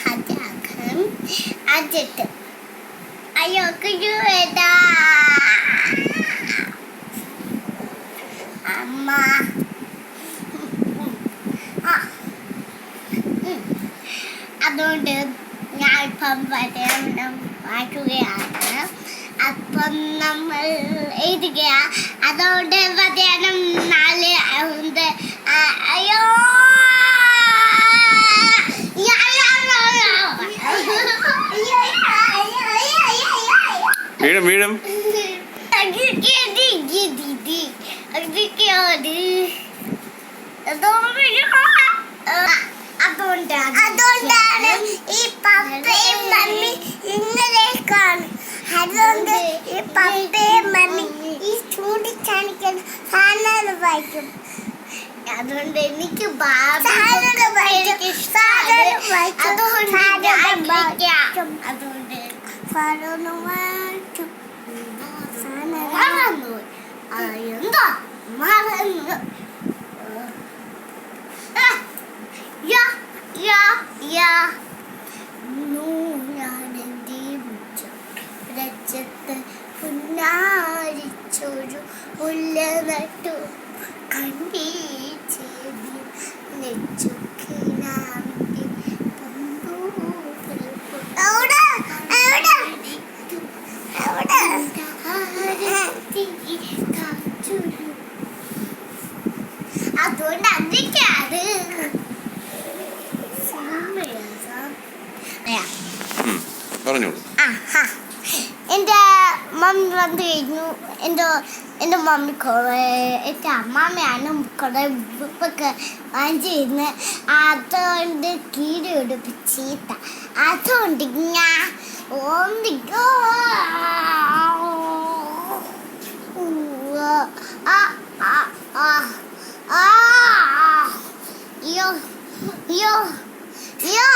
Ajakan ajat. Ayo kejueda. Amma. അതുകൊണ്ട് ഞാൻ ഇപ്പം വായിക്കുകയാണ്. അപ്പം നമ്മൾ എഴുതുക. അതുകൊണ്ട് മധ്യാഹ്നം 4 ആവുന്നത്. അയ്യോ വീഴും വീഴും. അതുകൊണ്ടാണ് ഈ പപ്പയും മമ്മി ഇങ്ങനെയൊക്കെയാണ്. അതുകൊണ്ട് ഈ പപ്പയും മമ്മി ഈ ചൂണ്ടിക്കാണിക്കാൻ സാധനം വായിക്കും. അതുകൊണ്ട് എനിക്ക് എന്താ മറന്നു. രജത്ത് പുന്നാരിച്ചൊരു മുല്ല നട്ടു കണ്ടീ ചെടി നെച്ചുക്കിനാമിന്റെ അതുകൊണ്ട് അതിക്കാത് പറഞ്ഞോളൂ. എൻ്റെ മമ്മി വന്നു കഴിഞ്ഞു. എൻ്റെ മമ്മി കുറേ എൻ്റെ അമ്മാമ്മയാണ് കുറേ ബുക്കൊക്കെ വാങ്ങിച്ചിരുന്ന്. അതുകൊണ്ട് കീരി ഉടുപ്പിച്ചീത്ത. അതുകൊണ്ട് ഞാൻ ഓന്തിക്കോ യോ യോ യോ